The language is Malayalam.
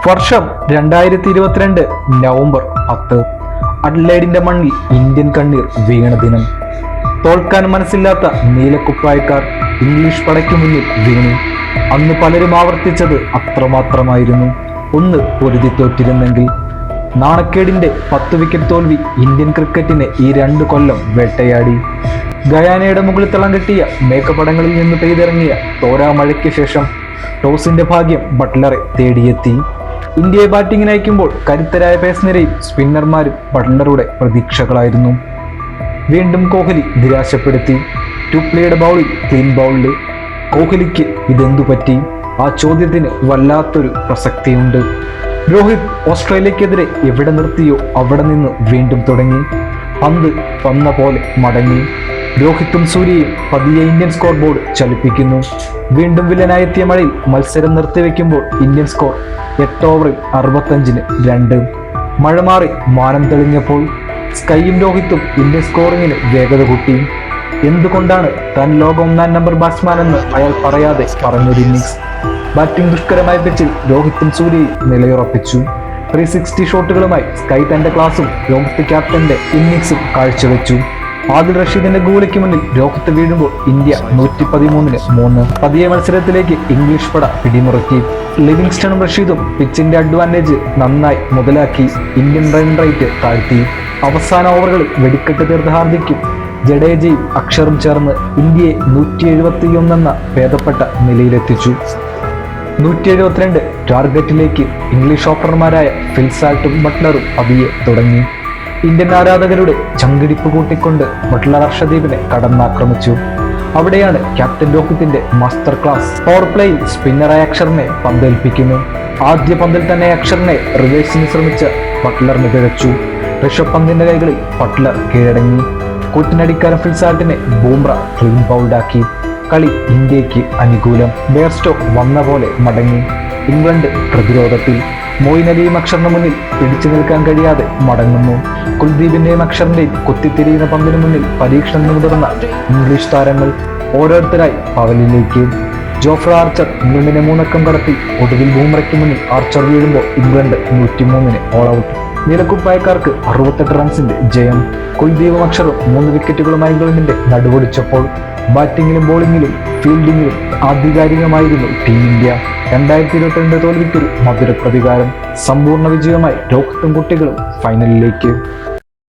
വർഷം 2022 നവംബർ 10. അഡ്ലൈഡിന്റെ മണ്ണിൽ ഇന്ത്യൻ കണ്ണീർ വീണ ദിനം. തോൽക്കാൻ മനസ്സില്ലാത്ത നീലക്കുപ്പായക്കാർ ഇംഗ്ലീഷ് പടയ്ക്ക് മുന്നിൽ വീണു. അന്ന് പലരും ആവർത്തിച്ചത് അത്രമാത്രമായിരുന്നു, ഒന്ന് പൊരുതി തോറ്റിരുന്നെങ്കിൽ. നാണക്കേടിന്റെ 10 വിക്കറ്റ് തോൽവി ഇന്ത്യൻ ക്രിക്കറ്റിനെ ഈ 2 കൊല്ലം വേട്ടയാടി. ഗയാനയുടെ മുകളിൽ തളം കെട്ടിയ മേഘപടങ്ങളിൽ നിന്ന് പെയ്തിറങ്ങിയ തോരാമഴയ്ക്ക് ശേഷം ടോസിന്റെ ഭാഗ്യം ബട്ട്ലറെ തേടിയെത്തി. ഇന്ത്യയെ ബാറ്റിംഗിന് അയക്കുമ്പോൾ കരുത്തരായ പേസർമാരും സ്പിന്നർമാരും ബട്ട്ലറുടെ പ്രതീക്ഷകളായിരുന്നു. വീണ്ടും കോഹ്ലി നിരാശപ്പെടുത്തി. ടൂപ്ലിയുടെ ബൗളിൽ ക്ലീൻ ബൗളിൽ. കോഹ്ലിക്ക് ഇതെന്തു പറ്റി? ആ ചോദ്യത്തിന് വല്ലാത്തൊരു പ്രസക്തിയുണ്ട്. രോഹിത് ഓസ്ട്രേലിയക്കെതിരെ എവിടെ നിർത്തിയോ അവിടെ നിന്ന് വീണ്ടും തുടങ്ങി. പന്ത് വന്ന പോലെ മടങ്ങി. രോഹിത്തും സൂര്യയും പതിയെ ഇന്ത്യൻ സ്കോർ ബോർഡ് ചലിപ്പിക്കുന്നു. വീണ്ടും വില്ലനായെത്തിയ മഴയിൽ മത്സരം നിർത്തിവെക്കുമ്പോൾ ഇന്ത്യൻ സ്കോർ 8 ഓവറിൽ 65-ന് 2. മഴ മാറി മാനം തെളിഞ്ഞപ്പോൾ സ്കൈയും രോഹിത്തും ഇന്ത്യൻ സ്കോറിങ്ങിന് വേഗത കൂട്ടി. എന്തുകൊണ്ടാണ് താൻ ലോക 1-ാം നമ്പർ ബാറ്റ്സ്മാൻ എന്ന് അയാൾ പറയാതെ പറഞ്ഞൊരു ഇന്നിങ്സ്. ബാറ്റിംഗ് ദുഷ്കരമായ പിച്ചിൽ രോഹിത്തും സൂര്യയും നിലയുറപ്പിച്ചു. 360 ഷോട്ടുകളുമായി സ്കൈ തന്റെ ക്ലാസും രോഹിത് ക്യാപ്റ്റന്റെ ഇന്നിങ്സും കാഴ്ചവെച്ചു. ആദിൽ റഷീദിന്റെ ഗോളിക്ക് മുന്നിൽ രോഹിത്ത് വീഴുമ്പോൾ ഇന്ത്യ 113-ന് 3. പതിയെ മത്സരത്തിലേക്ക് ഇംഗ്ലീഷ് പട പിടിമുറുക്കി. ലിവിങ്സ്റ്റണും റഷീദും പിച്ചിന്റെ അഡ്വാൻറ്റേജ് നന്നായി മുതലാക്കി ഇന്ത്യൻ റൺ റേറ്റ് താഴ്ത്തി. അവസാന ഓവറുകളിൽ വെടിക്കെട്ട് തീർത്ത ഹാർദിക്കും ജഡേജയും അക്ഷറും ചേർന്ന് ഇന്ത്യയെ 171 എന്ന ഭേദപ്പെട്ട നിലയിലെത്തിച്ചു. 172 ടാർഗറ്റിലേക്ക് ഇംഗ്ലീഷ് ഓപ്പണർമാരായ ഫിൽസാൾട്ടും ബട്ട്ലറും പതിയെ തുടങ്ങി. ഇന്ത്യൻ ആരാധകരുടെ ചങ്കിടിപ്പ് കൂട്ടിക്കൊണ്ട് ബട്ട്ലർ അർഷദീപിനെ കടന്നാക്രമിച്ചു. അവിടെയാണ് ക്യാപ്റ്റൻ രോഹിത്തിന്റെ മാസ്റ്റർ ക്ലാസ്. പവർ പ്ലേയിൽ സ്പിന്നറായ അക്ഷറിനെ പന്തേൽപ്പിക്കുന്നു. ആദ്യ പന്തിൽ തന്നെ അക്ഷറിനെ റിവേഴ്സിന് ശ്രമിച്ച ബട്ട്ലറിന് പിഴച്ചു. ഋഷഭ് പന്തിന്റെ കൈകളിൽ ബട്ട്ലർ കീഴടങ്ങി. കൂറ്റിനടിക്കാരൻ ഫിൽസാൾട്ടിനെ ബൂംറ ക്ലീൻ ബൗൾഡാക്കി. കളി ഇന്ത്യക്ക് അനുകൂലം. ബെയർസ്റ്റോ വന്ന പോലെ മടങ്ങി. ഇംഗ്ലണ്ട് പ്രതിരോധത്തിൽ. മോയിൻ അലിയും അക്ഷറിന് മുന്നിൽ പിടിച്ചു നിൽക്കാൻ കഴിയാതെ മടങ്ങുന്നു. കുൽദീപിന്റെയും അക്ഷറിന്റെയും കുത്തിത്തിരിയുന്ന പന്തിന് മുന്നിൽ പരീക്ഷണത്തിന് മുതിർന്ന ഇംഗ്ലീഷ് താരങ്ങൾ ഓരോരുത്തരായി പവലിലേക്ക്. ജോഫ്ര ആർച്ചർ ഇംഗ്ലണ്ടിനെ 3 അക്കം കടത്തി. ഒടുവിൽ ബൂംറയ്ക്ക് മുന്നിൽ ആർച്ചർ വീഴുമ്പോൾ ഇംഗ്ലണ്ട് 103-ന് ഓൾ ഔട്ട്. നീലക്കുപ്പായക്കാർക്ക് 68 റൺസിന്റെ ജയം. കുൽദീപും അക്ഷറും 3 വിക്കറ്റുകളുമായി ഇംഗ്ലണ്ടിന്റെ നടുവൊടിച്ചപ്പോൾ ബാറ്റിംഗിലും ബോളിംഗിലും ഫീൽഡിംഗിലും ആധികാരികമായിരുന്നു ടീം ഇന്ത്യ. 2022 തോൽവിക്കൊരു മധുര പ്രതികാരം. സമ്പൂർണ്ണ വിജയമായി രോഹിത്തും കുട്ടികളും ഫൈനലിലേക്ക്.